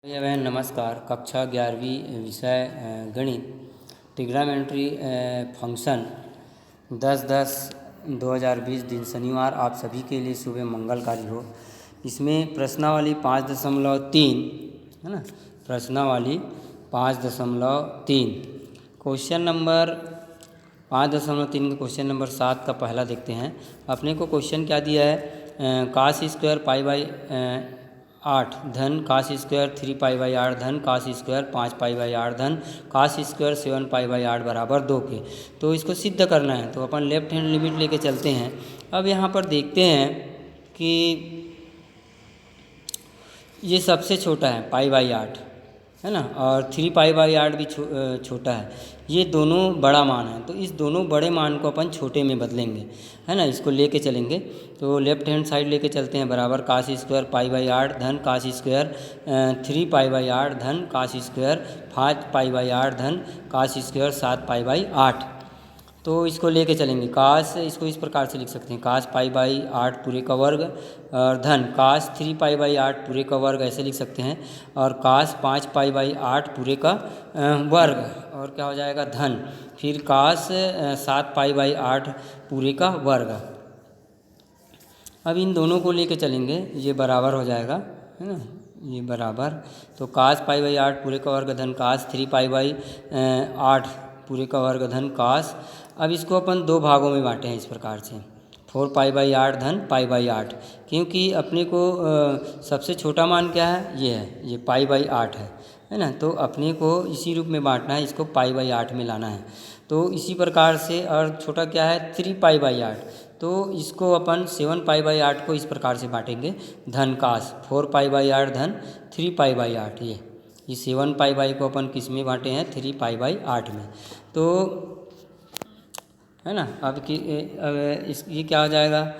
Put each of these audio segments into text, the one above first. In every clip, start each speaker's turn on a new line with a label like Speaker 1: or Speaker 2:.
Speaker 1: भैया बहन नमस्कार। कक्षा 11वीं विषय गणित ट्रिग्नोमेट्री फंक्शन 10/10/2020 दिन शनिवार आप सभी के लिए सुबह मंगलकारी हो। इसमें प्रश्नावली 5.3 है ना, प्रश्नावली 5.3 क्वेश्चन नंबर 5.3 के क्वेश्चन नंबर 7 का पहला देखते हैं। अपने को क्वेश्चन क्या दिया है, कास स्क्वायर पाई बाई 8 धन कास स्क्वायर 3 पाई बाई 8 धन कास स्क्वायर 5 पाई बाई 8 धन कास स्क्वायर 7 पाई बाई 8 बराबर 2 के। तो इसको सिद्ध करना है तो अपन लेफ्ट हैंड लिमिट लेके चलते हैं। अब यहाँ पर देखते हैं कि ये सबसे छोटा है पाई बाई 8 है ना, और 3 पाई बाई 8 भी छोटा है। ये दोनों बड़ा मान है तो इस दोनों बड़े मान को अपन छोटे में बदलेंगे, है ना, इसको लेके चलेंगे। तो लेफ्ट हैंड साइड लेके चलते हैं। बराबर कास स्क्वायर पाई बाई 8 धन कास स्क्वायर 3 पाई बाई 8 धन कास स्क्वायर 5 पाई बाई 8 धन कास स्क्वायर 7 पाई बाई 8। तो इसको लेके चलेंगे। कास इसको इस प्रकार से लिख सकते हैं, कास पाई बाई 8 पूरे का वर्ग और धन कास 3 पाई बाई 8 पूरे का वर्ग ऐसे लिख सकते हैं, और कास 5 पाई बाई 8 पूरे का वर्ग, और क्या हो जाएगा धन फिर कास 7 पाई बाई 8 पूरे का वर्ग। अब इन दोनों को लेके चलेंगे, ये बराबर हो जाएगा, है ना, ये बराबर। तो कास पाई बाई 8 पूरे का वर्ग धन कास 3 पाई बाई 8 पूरे का वर्ग धन कास। अब इसको अपन दो भागों में बांटे हैं इस प्रकार से, 4 पाई बाई 8 धन पाई बाई 8, क्योंकि अपने को सबसे छोटा मान क्या है, ये पाई बाई 8 है ना। तो अपने को इसी रूप में बांटना है, इसको पाई बाई 8 में लाना है। तो इसी प्रकार से, और छोटा क्या है 3 पाई बाई 8, तो इसको अपन 7 पाई बाई 8 को इस प्रकार से बांटेंगे, धन कास 4 पाई बाई 8 धन 3 पाई बाई 8। ये 7 पाई बाई को अपन किस में बांटे हैं, 3 पाई बाई 8 में। तो है ना, अब ये क्या हो जाएगा,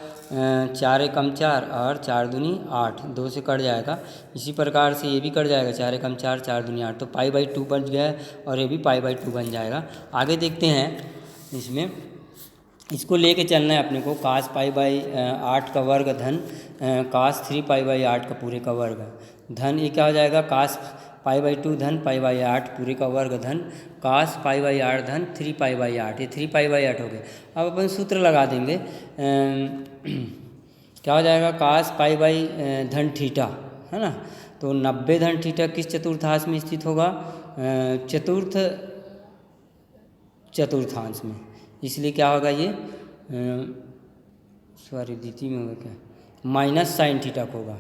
Speaker 1: 4 एकम 4 और 4 दूनी 8, 2 से कट जाएगा। इसी प्रकार से ये भी कट जाएगा, 4 एकम 4 4 दूनी 8, तो पाई बाई 2 बन गया और ये भी पाई बाई 2 बन जाएगा। आगे देखते हैं, इसमें इसको लेके चलना है अपने को, कास पाई बाई 8 का वर्ग धन कास 3 पाई बाई 8 का पूरे का वर्ग धन, ये क्या हो जाएगा, कास पाई बाई 2 धन पाई बाई 8 पूरे का वर्ग धन कास पाई बाई 8 धन 3 पाई बाई 8, ये 3 पाई बाई 8 हो गए। अब अपन सूत्र लगा देंगे, क्या हो जाएगा, कास पाई बाई धन थीटा, है ना। तो 90 धन थीटा किस चतुर्थांश में स्थित होगा, चतुर्थांश में, इसलिए क्या होगा ये, सॉरी द्वितीय में होगा क्या, माइनस साइन थीटा को होगा,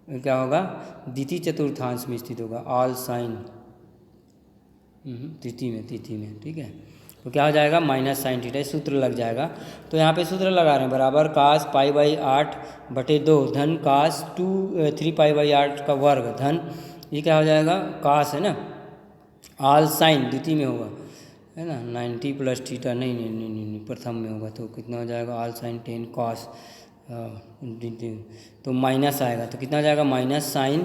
Speaker 1: क्या होगा, द्वितीय चतुर्थांश में स्थित होगा, ऑल साइन तृतीय में, ठीक है। तो क्या हो जाएगा, माइनस साइन थीटा, सूत्र लग जाएगा। तो यहाँ पे सूत्र लगा रहे हैं, बराबर कास पाई बाई 8 बटे 2 धन कास 3 पाई बाई 8 का वर्ग धन, ये क्या हो जाएगा, कास है ना, ऑल साइन द्वितीय में होगा, है ना, 90 प्लस थीटा, नहीं प्रथम में होगा, तो कितना हो जाएगा, ऑल साइन 10 कॉस, तो माइनस आएगा, तो कितना हो जाएगा, माइनस साइन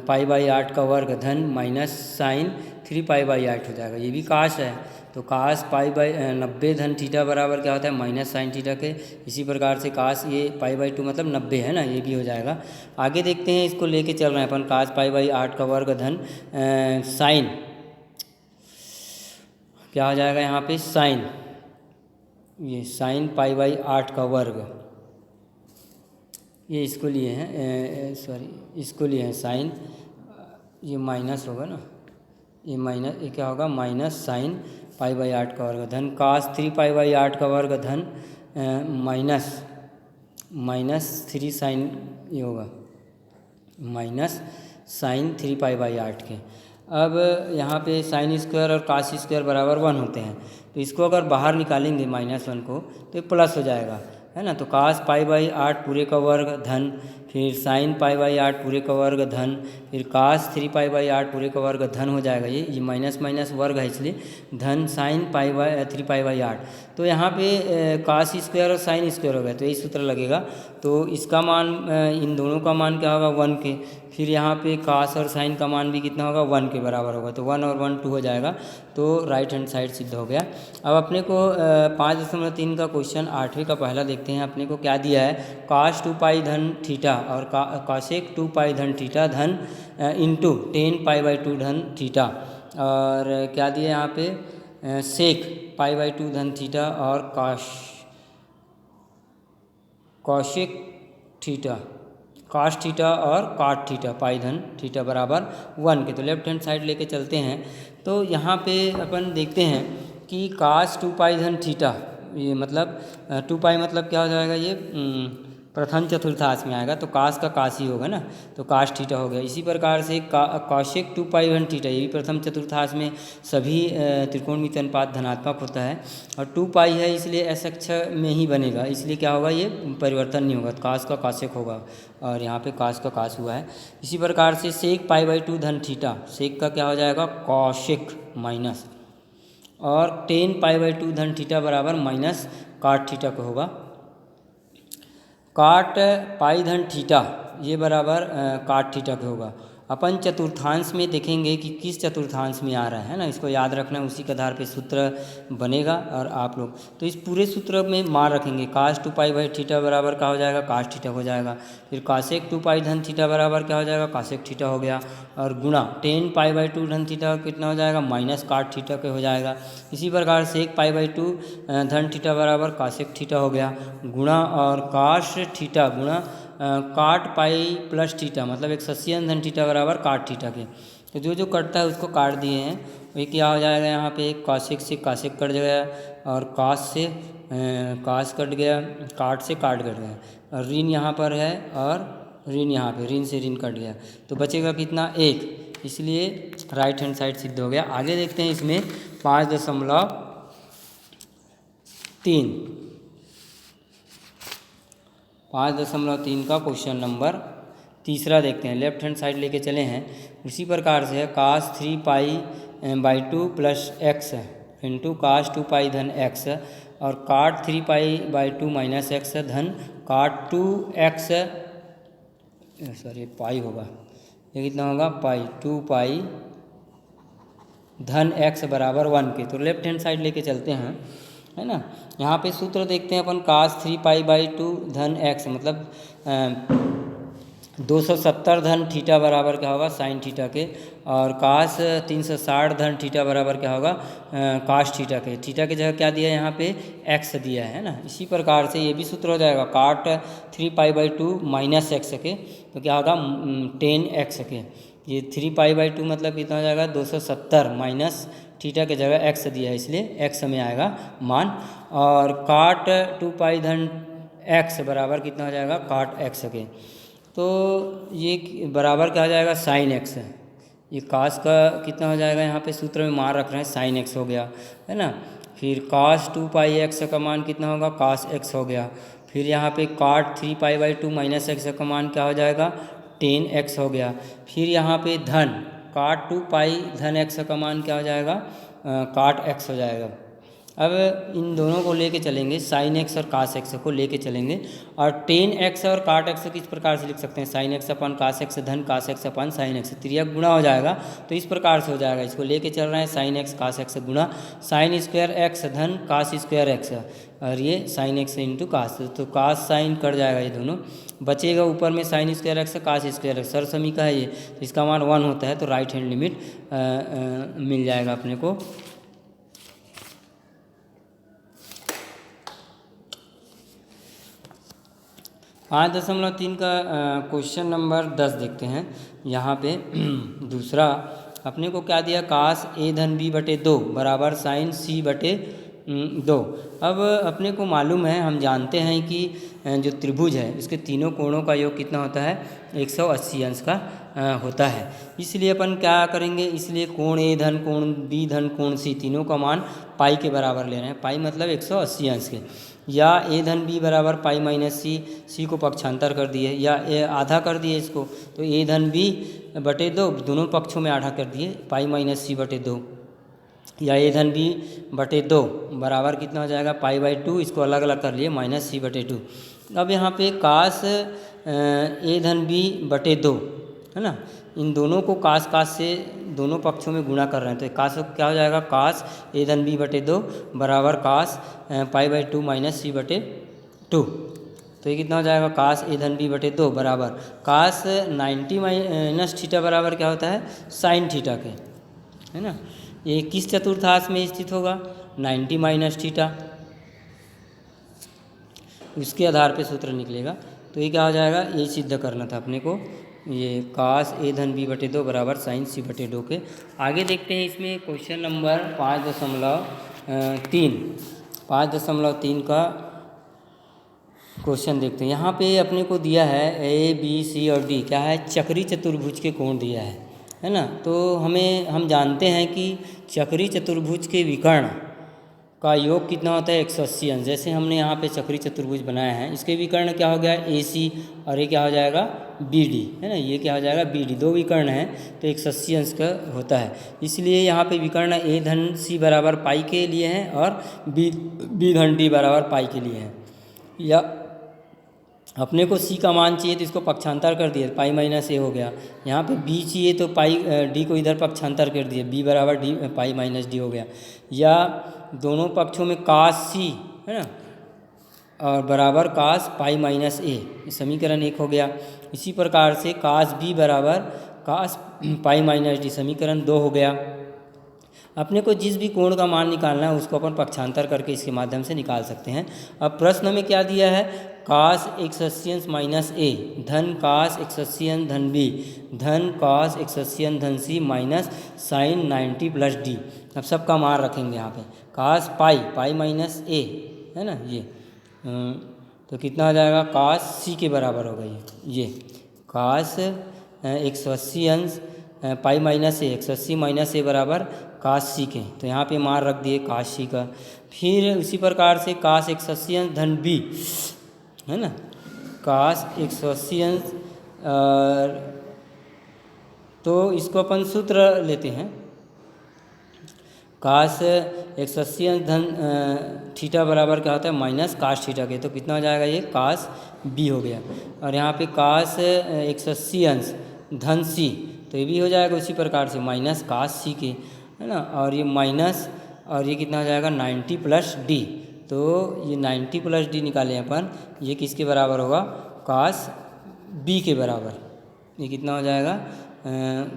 Speaker 1: पाई बाई 8 का वर्ग धन माइनस साइन 3 पाई बाई 8 हो जाएगा। ये भी कास है, तो कास पाई बाई 90 धन थीटा बराबर क्या होता है, माइनस साइन थीटा के। इसी प्रकार से कास ये पाई बाई 2 मतलब 90 है ना, ये भी हो जाएगा। आगे देखते हैं, इसको लेके चल रहे हैं अपन, कास पाई बाई 8 का वर्ग धन साइन, क्या हो जाएगा यहाँ पे, साइन, ये साइन पाई बाई 8 का वर्ग, ये इसको लिए हैं, इसको लिए हैं साइन, ये माइनस होगा ना, ये माइनस, ये क्या होगा, माइनस साइन पाई बाई 8 का वर्ग धन कास 3 पाई बाई 8 का वर्ग धन माइनस 3 साइन, ये होगा माइनस साइन 3 पाई बाई 8 के। अब यहाँ पे साइन स्क्वायर और कास स्क्वायर बराबर 1 होते हैं, तो इसको अगर बाहर निकालेंगे -1 को, तो ये प्लस हो जाएगा, है ना। तो कास पाई बाई 8 पूरे का वर्ग धन फिर साइन पाई बाई 8 पूरे का वर्ग धन फिर कास 3 पाई बाई 8 पूरे का वर्ग धन हो जाएगा। ये माइनस माइनस वर्ग है, इसलिए धन sine pi by 3 pi by 8। तो यहाँ पे कास स्क्वायर और साइन स्क्वायर हो गया, तो यही सूत्र लगेगा। तो इसका मान, इन दोनों का मान क्या होगा, 1 के, फिर यहाँ पे कास और साइन का मान भी कितना होगा 1 के बराबर होगा, तो 1 और 1 2 हो जाएगा, तो राइट हैंड साइड सिद्ध हो गया। अब अपने को 5.3 का क्वेश्चन 8वें का पहला देखते हैं। अपने को क्या दिया है, काश 2 पाई धन थीटा और काशेक 2 पाई धन थीटा धन इंटू 10 पाई/2 धन थीटा, और क्या दिया यहाँ पे सेक पाई/2 धन थीटा और कौशिक थीटा काश थीटा और काट थीटा पाई धन थीटा बराबर 1 के। तो लेफ्ट हैंड साइड लेके चलते हैं। तो यहाँ पे अपन देखते हैं कि काश 2 पाई धन थीटा, ये मतलब 2 पाई मतलब क्या हो जाएगा, ये प्रथम चतुर्थांश में आएगा, तो काश का काश ही होगा ना, तो काश थीटा हो गया। इसी प्रकार से कौशिक 2 पाई धन थीटा, ये भी प्रथम चतुर्थांश में सभी त्रिकोणमिति अनुपात धनात्मक होता है, और 2 पाई है इसलिए एस अक्ष में ही बनेगा, इसलिए क्या होगा, ये परिवर्तन नहीं होगा, तो काश का काशिक होगा, और यहाँ पे काश का काश हुआ है। इसी प्रकार से सेक पाई/2 धन थीटा, सेक का क्या हो जाएगा कौशिक माइनस, और 10 पाई/2 धन थीटा बराबर माइनस काट थीटा का होगा। काट पाई धन थीटा ये बराबर काट थीटा का होगा। अपन चतुर्थांश में देखेंगे कि किस चतुर्थांश में आ रहा है ना, इसको याद रखना, उसी के आधार पे सूत्र बनेगा। और आप लोग तो इस पूरे सूत्र में मान रखेंगे, काश 2 पाई/थीटा बराबर क्या हो जाएगा, काश थीटा हो जाएगा। फिर काशेक 2 पाई धन थीटा बराबर क्या हो जाएगा, काशेक थीटा हो गया, और गुणा 10 पाई/2 धन थीटा कितना हो जाएगा, माइनस काट थीटा के हो जाएगा। इसी प्रकार सेक पाई/2 धन थीटा बराबर काशेक थीटा हो गया, गुणा और काश थीटा गुणा काट पाई प्लस थीटा मतलब 180 धन थीटा बराबर काट थीटा के। तो जो जो कटता है उसको काट दिए हैं, वही क्या हो जाएगा, यहाँ पे काशिक से काशिक कट गया, और काश से काश कट गया, काट से काट कट गया, और ऋण यहाँ पर है और ऋण यहाँ पे, ऋण से ऋण कट गया, तो बचेगा कितना 1, इसलिए राइट हैंड साइड सिद्ध हो गया। आगे देखते हैं इसमें 5.3 का क्वेश्चन नंबर तीसरा देखते हैं। लेफ्ट हैंड साइड लेके चले हैं, उसी प्रकार से काश 3 पाई/2 प्लस एक्स इंटू काश 2 पाई धन एक्स, और काट 3 पाई/2 माइनस एक्स धन काट 2x, सॉरी पाई होगा, ये कितना होगा पाई, 2 पाई धन x बराबर 1 के। तो लेफ्ट हैंड साइड लेके चलते हैं, है ना। यहाँ पे सूत्र देखते हैं अपन, काश 3 पाई/2 धन x मतलब 270 धन थीटा बराबर क्या होगा, साइन थीटा के, और काश 360 धन थीटा बराबर क्या होगा, काश थीटा के। थीटा की जगह क्या दिया है, यहाँ पे x दिया है ना। इसी प्रकार से ये भी सूत्र हो जाएगा, काट 3 पाई/2 माइनस एक्स के, तो क्या होगा 10x के। ये 3 पाई/2 मतलब कितना हो जाएगा 270 माइनस थीटा की जगह x दिया है, इसलिए x में आएगा मान, और काट 2 पाई धन x बराबर कितना हो जाएगा, काट x के। तो ये बराबर क्या हो जाएगा, साइन x। ये काश का कितना हो जाएगा, यहाँ पे सूत्र में मान रख रहे हैं, साइन x हो गया, है ना। फिर काश 2 पाई x का मान कितना होगा, काश x हो गया। फिर यहाँ पे काट 3 पाई/2 माइनस एक्स का मान क्या हो जाएगा, 10x हो गया। फिर यहाँ पे धन काट 2 पाई धन x का मान क्या हो जाएगा, काट x हो जाएगा। अब इन दोनों को लेके चलेंगे, साइन x और कास x को लेके चलेंगे, और 10x और काट x किस प्रकार से लिख सकते हैं, साइन x अपन कास x धन कास x अपन साइन x, त्रियक गुणा हो जाएगा, तो इस प्रकार से हो जाएगा। इसको लेके चल रहे हैं, साइन x कास x गुणा साइन स्क्वायर x धन कास स्क्वायर x, और ये साइन x इंटू कास, तो कास साइन कट जाएगा, ये दोनों बचेगा। ऊपर में sine square x cos square x, सरसमी का है ये, तो इसका मान 1 होता है, तो राइट हैंड लिमिट मिल जाएगा अपने को। आज 5.3 का क्वेश्चन नंबर 10 देखते हैं। यहाँ पे दूसरा अपने को क्या दिया, काश a धन b बटे 2 बराबर साइन c बटे 2। अब अपने को मालूम है, हम जानते हैं कि जो त्रिभुज है इसके तीनों कोणों का योग कितना होता है, 180 अंश का होता है। इसलिए अपन क्या करेंगे, इसलिए कोण a धन कोण b धन कोण c तीनों का मान पाई के बराबर ले रहे हैं। पाई मतलब 180 अंश के, या a धन b बराबर पाई माइनस c को पक्षांतर कर दिए, या आधा कर दिए इसको, तो a धन b बटे 2 दोनों पक्षों में आधा कर दिए, पाई माइनस c बटे 2, या a धन b बटे 2 बराबर कितना हो जाएगा, पाई/2, इसको अलग अलग कर लिए, माइनस c बटे 2। अब यहाँ पे काश a धन b बटे 2 है ना। इन दोनों को कास कास से दोनों पक्षों में गुणा कर रहे हैं, तो कास क्या हो जाएगा, कास ए धन बी बटे 2 बराबर कास पाई बाई 2 माइनस सी बटे 2। तो ये कितना हो जाएगा, कास ए धन बी बटे 2 बराबर कास 90 माइनस थीटा बराबर क्या होता है, साइन थीटा के, है ना। ये किस चतुर्थांश में स्थित होगा, 90 माइनस थीटा, उसके आधार पे सूत्र निकलेगा। तो ये क्या हो जाएगा, ये सिद्ध करना था अपने को, ये कास ए धन बी बटे 2 बराबर साइन सी बटे 2 के। आगे देखते हैं इसमें क्वेश्चन नंबर 5.3 का क्वेश्चन देखते हैं। यहाँ पे अपने को दिया है ए बी सी और डी, क्या है, चक्री चतुर्भुज के कोण दिया है ना। तो हम जानते हैं कि चक्री चतुर्भुज के विकर्ण का योग कितना होता है, 180 अंश। जैसे हमने यहाँ पे चक्री चतुर्भुज बनाया है, इसके विकर्ण क्या हो गया, ए सी, और ये क्या हो जाएगा, बी डी, है ना। ये क्या हो जाएगा, बी डी, दो विकर्ण हैं तो 180 अंश का होता है। इसलिए यहाँ पे विकर्ण ए धन सी बराबर पाई के लिए है और बी धन डी बराबर पाई के लिए है। या अपने को सी का मान चाहिए तो इसको पक्षांतर कर दिए, पाई माइनस ए हो गया। यहाँ पे बी चाहिए तो पाई डी को इधर पक्षांतर कर दिए, बी बराबर डी पाई माइनस डी हो गया। या दोनों पक्षों में कास सी, है ना, और बराबर कास पाई माइनस ए, समीकरण 1 हो गया। इसी प्रकार से कास बी बराबर कास पाई माइनस डी, समीकरण 2 हो गया। अपने को जिस भी कोण का मान निकालना है उसको अपन पक्षांतर करके इसके माध्यम से निकाल सकते हैं। अब प्रश्न में क्या दिया है, कास 180 अंश माइनस ए धन कास 180 अंश धन बी धन कास 180 अंश धन सी माइनस साइन 90 प्लस डी। अब सबका मान रखेंगे यहाँ पे, कास पाई माइनस ए, है ना, ये तो कितना हो जाएगा, कास सी के बराबर होगा ये कास 180 अंश पाई माइनस ए, 180 माइनस ए बराबर कास सी के। तो यहाँ पे मान रख दिए कास सी का। फिर उसी प्रकार से कास 180 अंश धन बी, है ना, कास 180 अंश, तो इसको अपन सूत्र लेते हैं, कास 180 अंश धन थीटा बराबर क्या होता है, माइनस कास थीटा के। तो कितना हो जाएगा, ये कास बी हो गया। और यहाँ पे कास 180 अंश धन सी, तो ये भी हो जाएगा उसी प्रकार से माइनस कास सी के, है ना। और ये माइनस, और ये कितना हो जाएगा, 90 प्लस डी। तो ये 90 प्लस डी निकालें अपन, ये किसके बराबर होगा, कास बी के बराबर। ये कितना हो जाएगा,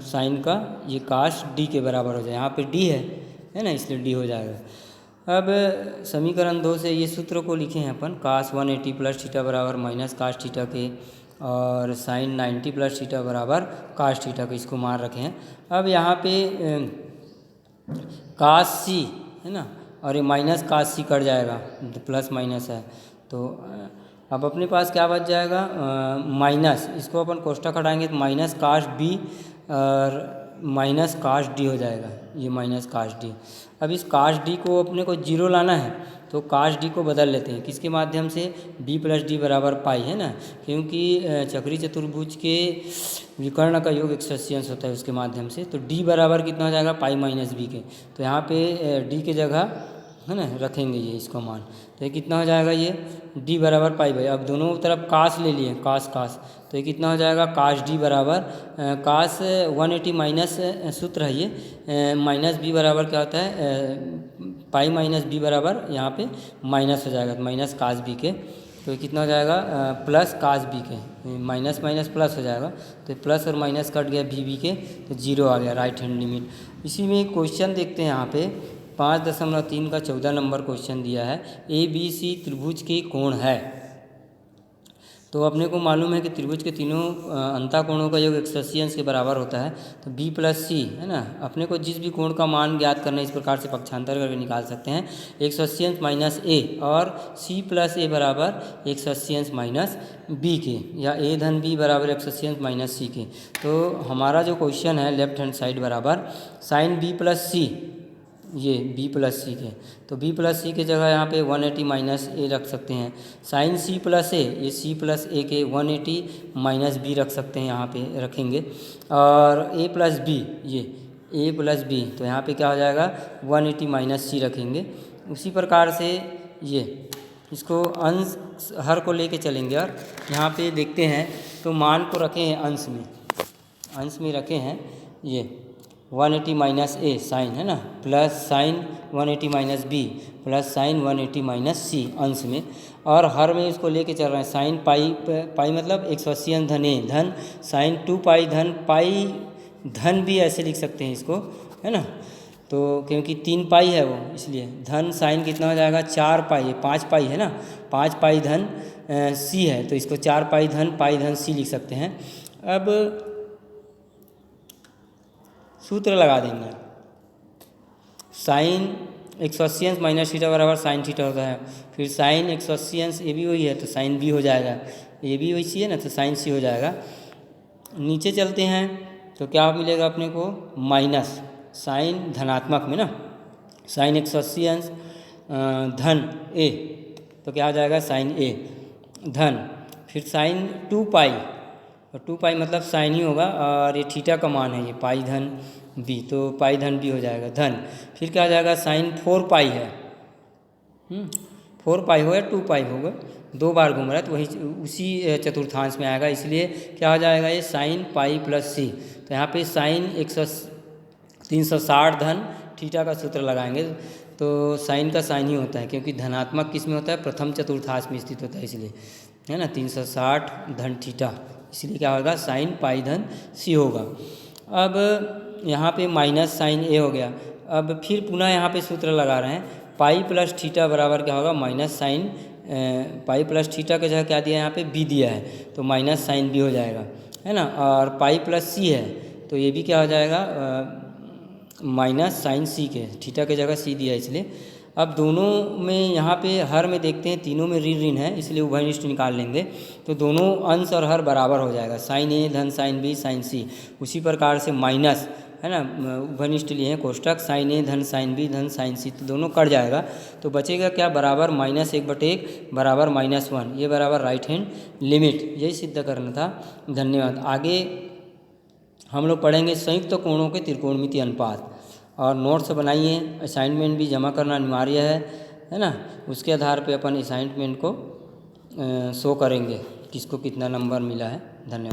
Speaker 1: साइन का ये कास डी के बराबर हो जाए। यहाँ पे डी है ना, इसलिए डी हो जाएगा। अब समीकरण 2 से ये सूत्र को लिखे हैं अपन, कास 180 प्लस थीटा बराबर माइनस कास थीटा के, और साइन 90 प्लस थीटा बराबर कास थीटा के, इसको मान रखे हैं। अब यहाँ पे कास सी, है ना, और ये माइनस कास सी कट जाएगा, प्लस माइनस है, तो अब अपने पास क्या बच जाएगा, माइनस, इसको अपन कोष्ठक हटाएंगे तो माइनस कास बी और माइनस कास डी हो जाएगा, ये माइनस कास डी। अब इस कास डी को अपने को जीरो लाना है, तो कास डी को बदल लेते हैं किसके माध्यम से, बी प्लस डी बराबर पाई, है ना, क्योंकि चक्री चतुर्भुज के विकर्ण का योग 180 अंश होता है उसके माध्यम से। तो डी बराबर कितना हो जाएगा, पाई माइनस बी के। तो यहाँ पे डी के जगह, है ना, रखेंगे ये इसको मान, तो ये कितना हो जाएगा, ये डी बराबर पाई बाई। अब दोनों तरफ कास ले लिए, कास, तो ये कितना हो जाएगा, कास डी बराबर कास 180 माइनस सूत्र है ये, माइनस बी बराबर क्या होता है, पाई माइनस बी बराबर यहाँ पे माइनस हो जाएगा, तो माइनस कास बी के। तो ये कितना हो जाएगा, प्लस कास बी के, माइनस माइनस प्लस हो जाएगा, तो प्लस और माइनस कट गया बी के, तो जीरो आ गया, राइट हैंड लिमिट। इसी में एक क्वेश्चन देखते हैं, यहाँ पे 5.3 का 14 नंबर क्वेश्चन दिया है, ए बी सी त्रिभुज के कोण है। तो अपने को मालूम है कि त्रिभुज के तीनों अंतःकोणों का योग 180 अंश के बराबर होता है। तो बी प्लस सी, है ना, अपने को जिस भी कोण का मान ज्ञात करना है इस प्रकार से पक्षांतर करके निकाल सकते हैं, 180 अंश माइनस ए और सी प्लस ए बराबर 180 अंश माइनस बी के, या ए धन बी बराबर 180 अंश माइनस सी के। तो हमारा जो क्वेश्चन है लेफ्ट हैंड साइड बराबर साइन बी प्लस सी, ये बी प्लस सी के, तो बी प्लस सी के जगह यहाँ पे 180 माइनस ए रख सकते हैं। साइन सी प्लस ए, ये सी प्लस ए के 180 माइनस बी रख सकते हैं, यहाँ पे रखेंगे। और ए प्लस बी, ये ए प्लस बी, तो यहाँ पे क्या हो जाएगा, 180 माइनस सी रखेंगे। उसी प्रकार से ये इसको अंश हर को लेके चलेंगे, और यहाँ पे देखते हैं तो मान को रखे हैं अंश में, अंश में रखे हैं ये 180 माइनस ए साइन है ना, plus sine 180 minus B plus sine 180 minus C अंश में, और हर में इसको लेके चल रहे हैं। साइन पाई मतलब 180 अंश धन ए धन साइन 2 पाई धन पाई धन भी ऐसे लिख सकते हैं इसको, है ना। तो क्योंकि 3 पाई है वो, इसलिए धन साइन कितना हो जाएगा 4 पाई, 5 पाई है ना, 5 पाई धन सी है, तो इसको 4 पाई धन सी लिख सकते हैं। अब सूत्र लगा देंगे। साइन 180 अंश माइनस थीटा बराबर साइन थीटा होता है, फिर साइन 180 अंश ए भी वही है तो साइन बी हो जाएगा, ए भी वही सी है ना तो साइन सी हो जाएगा। नीचे चलते हैं तो क्या मिलेगा अपने को, माइनस साइन धनात्मक में ना, साइन 180 अंश धन ए तो क्या हो जाएगा साइन ए धन, फिर साइन 2 पाई, और 2 पाई मतलब साइन ही होगा, और ये थीटा का मान है ये पाई धन बी, तो पाई धन बी हो जाएगा धन, फिर क्या हो जाएगा साइन 4 पाई है, 4 पाई हो या 2 पाई होगा, 2 बार घूम रहा है तो वही उसी चतुर्थांश में आएगा, इसलिए क्या हो जाएगा ये साइन पाई प्लस सी। तो यहाँ पे साइन 360 धन थीटा का सूत्र लगाएंगे तो साइन का साइन ही होता है, क्योंकि धनात्मक किस में होता है, प्रथम चतुर्थांश में स्थित होता है, इसलिए है ना 360 धन थीटा, इसलिए क्या होगा साइन पाई धन सी होगा। अब यहाँ पे माइनस साइन ए हो गया। अब फिर पुनः यहाँ पे सूत्र लगा रहे हैं, पाई प्लस थीटा बराबर क्या होगा minus sine pi plus theta के जगह क्या दिया है यहाँ पे बी दिया है, तो माइनस साइन बी हो जाएगा, है ना। और पाई प्लस सी है तो ये भी क्या हो जाएगा माइनस साइन सी के, थीटा के जगह सी दिया है इसलिए। अब दोनों में यहाँ पे हर में देखते हैं, तीनों में ऋण ऋण है इसलिए उभयनिष्ठ निकाल लेंगे, तो दोनों अंश और हर बराबर हो जाएगा, साइन ए धन साइन बी साइन सी। उसी प्रकार से माइनस है ना, उभयनिष्ठ लिए हैं कोष्टक, साइन ए धन साइन बी धन साइन सी, तो दोनों कट जाएगा, तो बचेगा क्या बराबर -1/1 बराबर -1, ये बराबर राइट हैंड लिमिट, यही सिद्ध करना था। धन्यवाद। आगे हम लोग पढ़ेंगे संयुक्त कोणों के त्रिकोणमितीय अनुपात, और नोट्स बनाइए, असाइनमेंट भी जमा करना अनिवार्य है ना, उसके आधार पे अपन असाइनमेंट को शो करेंगे किसको कितना नंबर मिला है। धन्यवाद।